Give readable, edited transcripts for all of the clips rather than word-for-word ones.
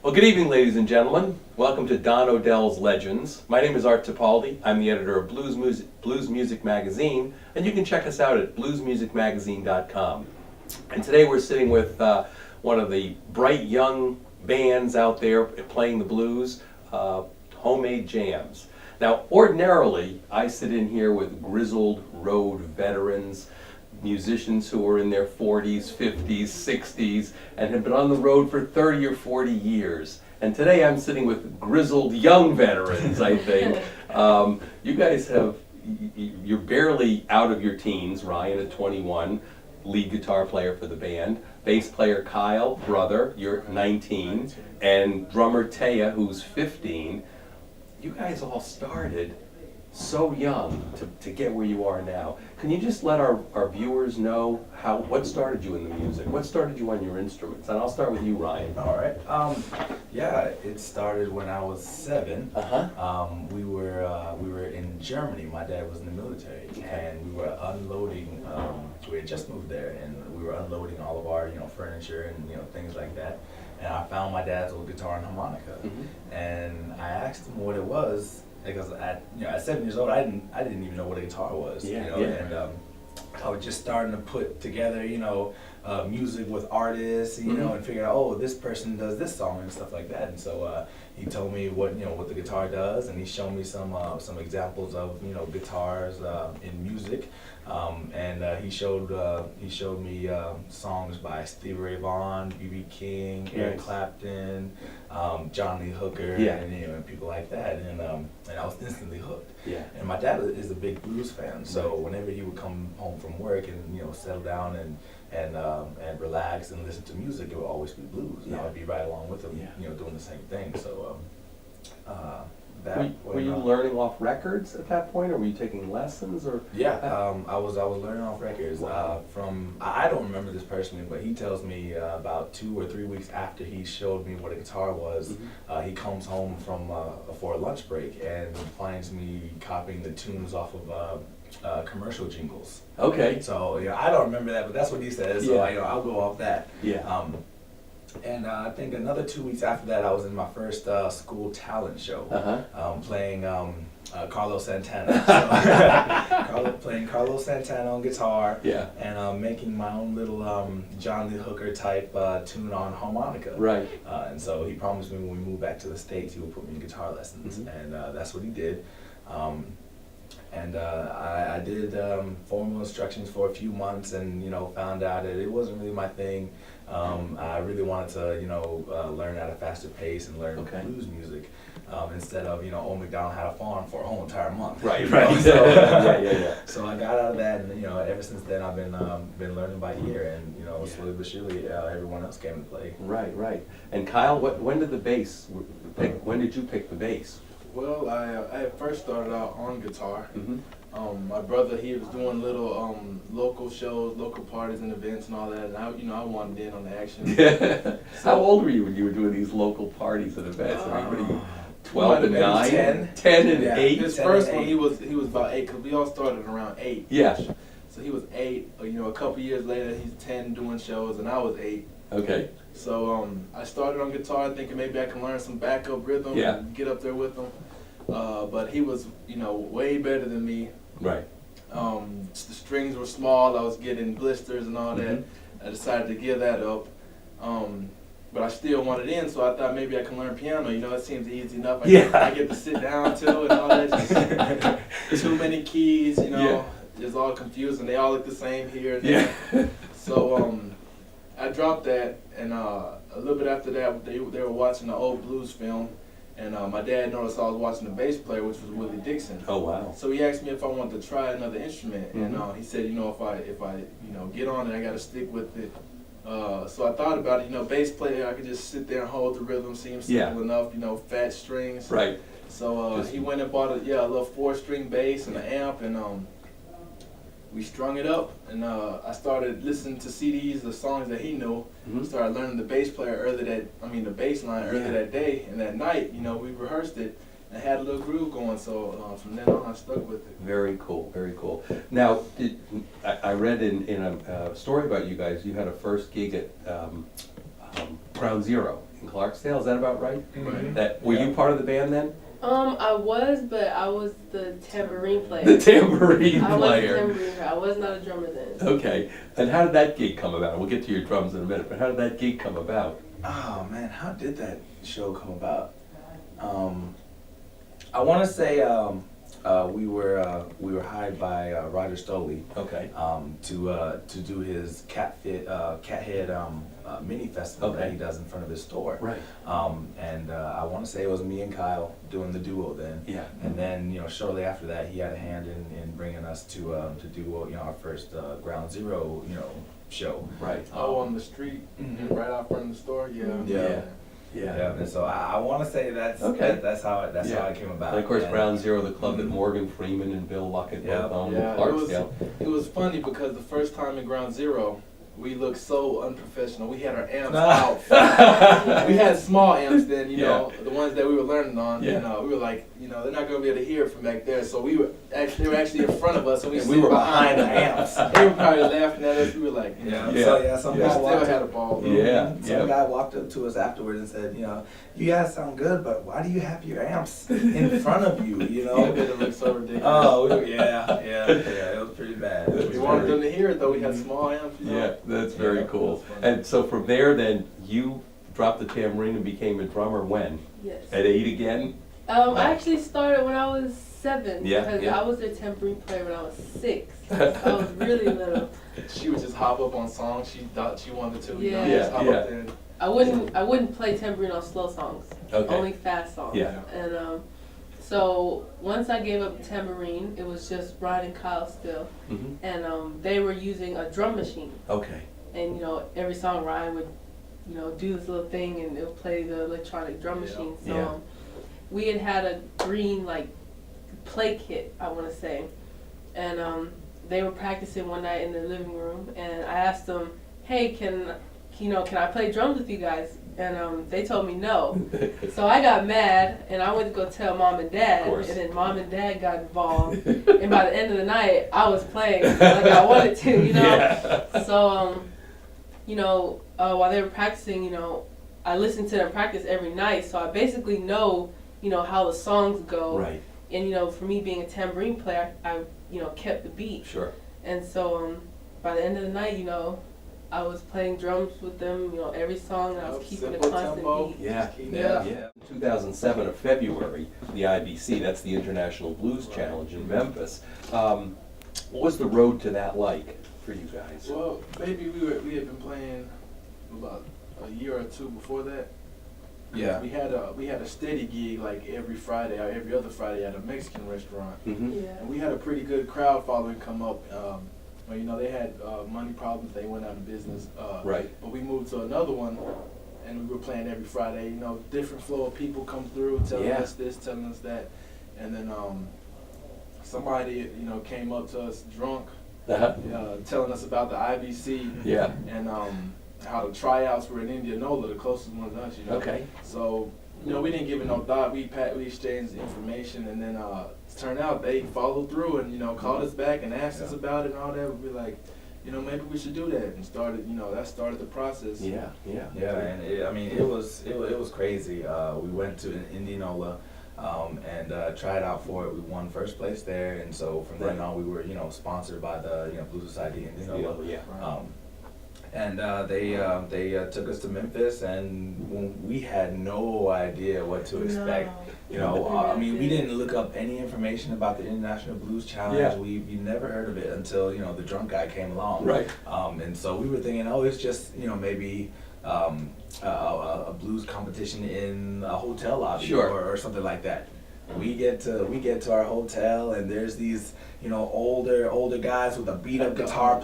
Well, good evening, ladies and gentlemen. Welcome to Don Odells Legends. My name is Art Tipaldi. I'm the editor of Blues Music Magazine, and you can check us out at bluesmusicmagazine.com. And today we're sitting with one of the bright young bands out there playing the blues, Homemade Jamz. Now, ordinarily, I sit in here with grizzled road veterans, musicians who are in their 40s, 50s, 60s, and have been on the road for 30 or 40 years. And today I'm sitting with grizzled young veterans, I think. You guys you're barely out of your teens. Ryan at 21, lead guitar player for the band. Bass player Kyle, brother, you're 19. And drummer Taya, who's 15. You guys all started so young to get where you are now. Can you just let our viewers know what started you in the music? What started you on your instruments? And I'll start with you, Ryan. All right. Yeah, it started when I was 7. We were in Germany. My dad was in the military, and we were unloading. We had just moved there, and we were unloading all of our furniture and things like that. And I found my dad's old guitar and harmonica, and I asked him what it was. Because at 7 years old, I didn't even know what a guitar was. And I was just starting to put together music with artists, and figure out, oh, this person does this song and stuff like that. And so he told me what the guitar does, and he showed me some examples of guitars in music, and he showed me songs by Stevie Ray Vaughan, B.B. King, Eric Clapton, John Lee Hooker, and people like that, and I was instantly hooked. And my dad is a big blues fan, so whenever he would come home from work and settle down and relax and listen to music, it would always be blues. And I would be right along with him, doing the same thing. So were you learning off records at that point, or were you taking lessons, or? I was learning off records. From I don't remember this personally, but he tells me about 2 or 3 weeks after he showed me what a guitar was, he comes home for a lunch break and finds me copying the tunes off of commercial jingles. Okay. So I don't remember that, but that's what he says. So I'll go off that. And I think another 2 weeks after that, I was in my first school talent show, playing Carlos Santana. Playing Carlos Santana on guitar, and making my own little John Lee Hooker type tune on harmonica. Right. And so he promised me when we moved back to the States, he would put me in guitar lessons, and that's what he did. I did formal instructions for a few months, and found out that it wasn't really my thing. I really wanted to learn at a faster pace and learn blues music instead of Old MacDonald Had a Farm for a whole entire month. Right. So, so I got out of that, and ever since then I've been learning by ear, and slowly but surely everyone else came to play. Right. And Kyle, when did when did you pick the bass? Well, I first started out on guitar. My brother, he was doing little local shows, local parties and events and all that, and I wanted in on the action. How old were you when you were doing these local parties and events? I mean, what are you, 12 and 9? 10 and 8? His first one, he was about 8, because we all started around 8. Yeah. So he was 8. A couple years later, he's 10 doing shows, and I was 8. Okay. So I started on guitar thinking maybe I can learn some backup rhythm and get up there with him. But he was, way better than me. Right. The strings were small. I was getting blisters and all that. I decided to give that up. But I still wanted in, so I thought maybe I can learn piano. It seems easy enough. I get to sit down to and all that. Just too many keys, It's all confusing. They all look the same here and there. So I dropped that, and a little bit after that, they were watching the old blues film. And my dad noticed I was watching the bass player, which was Willie Dixon. Oh wow! So he asked me if I wanted to try another instrument, and he said, if I get on it, I got to stick with it. So I thought about it. Bass player, I could just sit there and hold the rhythm. Seems simple enough. Fat strings. Right. So he went and bought a little 4-string bass and an amp, and we strung it up, and I started listening to CDs, the songs that he knew. Started learning the bass player the bass line earlier that day, and that night, we rehearsed it and had a little groove going. So from then on, I stuck with it. Very cool, very cool. Now, I read in a story about you guys, you had a first gig at Ground Zero in Clarksdale, is that about right? Right. Were you part of the band then? I was, but I was the tambourine player. The tambourine I was the player. tambourine player. I was not a drummer then. Okay, and how did that gig come about? We'll get to your drums in a minute, but how did that gig come about? Oh man, how did that show come about? I want to say we were hired by Roger Stoley Okay. to do his Cathead mini festival that Okay. he does in front of his store. Right. And I want to say it was me and Kyle doing the duo then. Yeah. And then shortly after that, he had a hand in bringing us to do our first Ground Zero show. Right. Oh, on the street, Mhm. right out front of the store. Yeah. Yeah. Yeah. Yeah, and so I want to say that's Okay. that's how it came about. And of course, And- Ground Zero, the club that Mhm. Morgan Freeman and Bill Luckett Yeah. both owned Yeah, in Clarksdale. it was funny because the first time in Ground Zero, we looked so unprofessional. We had our amps Nah. out. We had small amps then, Yeah. the ones that we were learning on. Yeah. We were like, they're not going to be able to hear it from back there. So they were actually in front of us, and And sit we were behind the amps. They were probably laughing at us. We were like, Yeah. Yeah. So some we guy still walked had up. a ball. though. Yeah. Some guy walked up to us afterwards and said, you guys sound good, but why do you have your amps in front of you? It made it look so ridiculous. Yeah. It was pretty bad. We wanted them to hear it though. We had small amps. Yeah, that's very Yeah, cool. that's funny. And so from there, then you dropped the tambourine and became a drummer when? Yes. At 8 again? I actually started when I was 7 Yeah, because yeah. I was their tambourine player when I was 6. So I was really little. She would just hop up on songs she thought she wanted to. Yeah. Just hop Yeah, up there. I wouldn't play tambourine on slow songs. Okay. Only fast songs. Yeah. And so once I gave up tambourine, it was just Brian and Kyle still, Mhm. and they were using a drum machine. Okay. And every song Ryan would do this little thing and it would play the electronic drum Yeah. machine. So Yeah. we had a green play kit, I want to say, and they were practicing one night in the living room, and I asked them, hey, can I play drums with you guys? And they told me no. So I got mad and I went to go tell mom and dad, Of course. and then mom and dad got involved. And by the end of the night, I was playing like I wanted to, Yeah. So while they were practicing, I listened to them practice every night, so I basically know how the songs go. Right. And for me being a tambourine player, I kept the beat. Sure. And so by the end of the night, I was playing drums with them, every song, and I was keeping a Simple constant tempo. beat. Yeah. Just keep Yeah. Yeah. 2007 of February, the IBC, that's the International Blues Challenge in Memphis. What was the road to that like for you guys? Well, maybe we had been playing about a year or two before that. Yeah. We had a steady gig like every Friday or every other Friday at a Mexican restaurant. Mm-hmm. Yeah. And we had a pretty good crowd following come up. They had money problems. They went out of business. Right. But we moved to another one, and we were playing every Friday. Different flow of people come through, telling Yeah. us this, telling us that, and then somebody came up to us drunk, Uh-huh. telling us about the IBC Yeah. and how the tryouts were in Indianola, the closest one to us. Okay. So we didn't give it no thought. We exchanged information, and then it turned out they followed through and called us back and asked us about it and all that. We'd be like, maybe we should do that, and started. That started the process. Yeah. Yeah. Yeah, and it was crazy. We went to Indianola and tried out for it. We won first place there, and so from then Right. on, we were sponsored by the Blues Society in Indianola. Yeah. And they took us to Memphis, and we had no idea what to expect. We didn't look up any information about the International Blues Challenge. Yeah. We never heard of it until the drunk guy came along. Right. And so we were thinking, it's just maybe a blues competition in a hotel lobby Sure. or something like that. We get to our hotel, and there's these older guys with a beat up guitar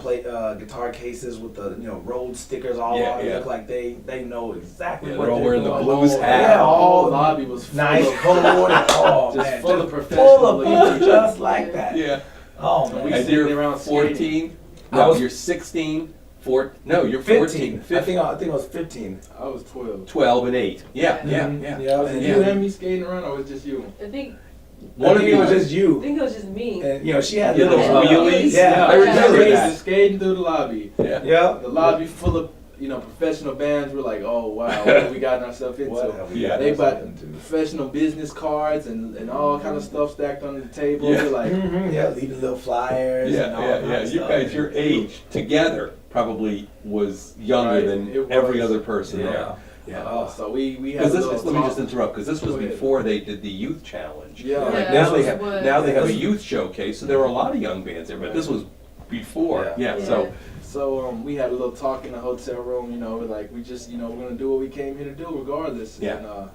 cases with the rolled stickers all Yeah, on. yeah. They look like they know exactly Yeah, what they're all they're wearing the doing. blues whole- hat. Yeah, The whole all lobby was full nice of coat. Oh just man, full of full professional of looking people people. just like that. Yeah. Oh And man. we And sitting you're around 14? I No, was- you're 16. No, you're 15. 14. I think I was 15. I was 12. 12 and 8. Yeah. Yeah. Yeah. Yeah. Was it Yeah. you and me skating around, or was it just you? I think One of it you was just I you. think it was just me. And she had Yeah, little those wheelies. Yeah, I remember We that. was skating through the lobby. Yeah. Yeah. The lobby full of professional bands were like, oh wow, what have we gotten ourselves into? What have we Yeah. gotten They bought ourselves into? professional business cards and all kind of stuff stacked on the table. Yeah. We're like, Yeah, leaving little flyers. and all Yeah. that You stuff. guys, your age together probably was younger Right, than it every was. other person there. Yeah. Yeah. so we had Because a this little was, let me talk. just interrupt, because this was Go ahead. before they did the youth challenge. Yeah. Like Yeah, now they this have, was- now they have a youth showcase, so there were a lot of young bands there, but this was before, Yeah. yeah, so, So we had a little talk in the hotel room. We're like, we just, we're gonna do what we came here to do, regardless. Yeah. And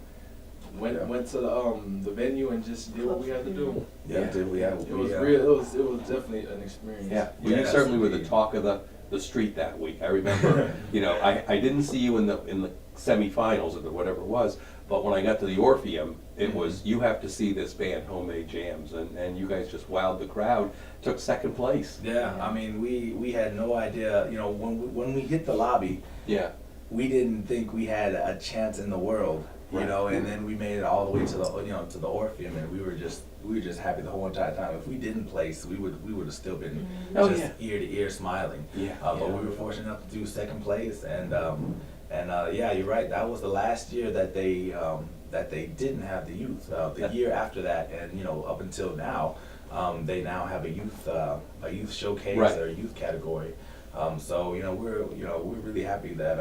went to the venue and just did what we had to do. Yeah, did we have? It was real. It was definitely an experience. yeah. Well, Yeah, you that's certainly were the indeed. talk of the street that week. I remember, I didn't see you in the semifinals or whatever it was, but when I got to the Orpheum, it was, you have to see this band, Homemade Jamz, and you guys just wowed the crowd, took second place. Yeah, I mean, we had no idea. When we hit the lobby, Yeah. we didn't think we had a chance in the world. Right. And then we made it all the way to the to the Orpheum, and we were just happy the whole entire time. If we didn't place, we would have still been Oh, just yeah. ear to ear smiling. Yeah, But yeah. we were fortunate enough to do second place, and yeah, you're right. That was the last year that they didn't have the youth. The year after that, and up until now, they now have a youth showcase Right. or a youth category. So we're really happy that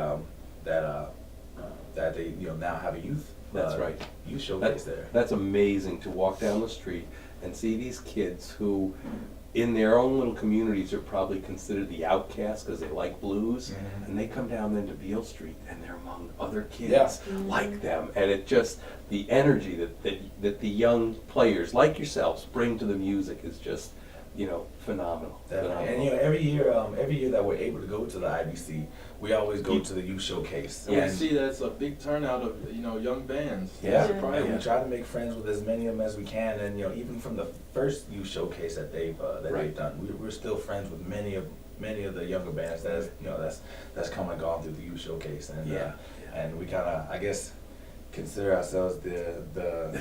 that they now have a youth. That's right. Youth showcase That- there. That's amazing to walk down the street and see these kids who, in their own little communities, are probably considered the outcasts because they like blues, Mhm. and they come down then to Beale Street and they're among other kids Yeah. like them, and it just, the energy that the young players like yourselves bring to the music is just, phenomenal. Definitely. Phenomenal. And every year that we're able to go to the IBC, we always go to the youth showcase. And we see that it's a big turnout of young bands. Yeah, Surprising. and we try to make friends with as many of them as we can, and even from the first youth showcase that they've Right. done, we're still friends with many of the younger bands that's come and gone through the youth showcase, and Yeah. and we kind of, I guess, consider ourselves the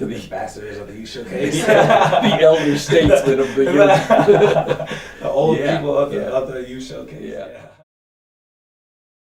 ambassadors of the youth showcase. The elder statesmen of the youth. The old Yeah, people of yeah. the youth showcase. Yeah.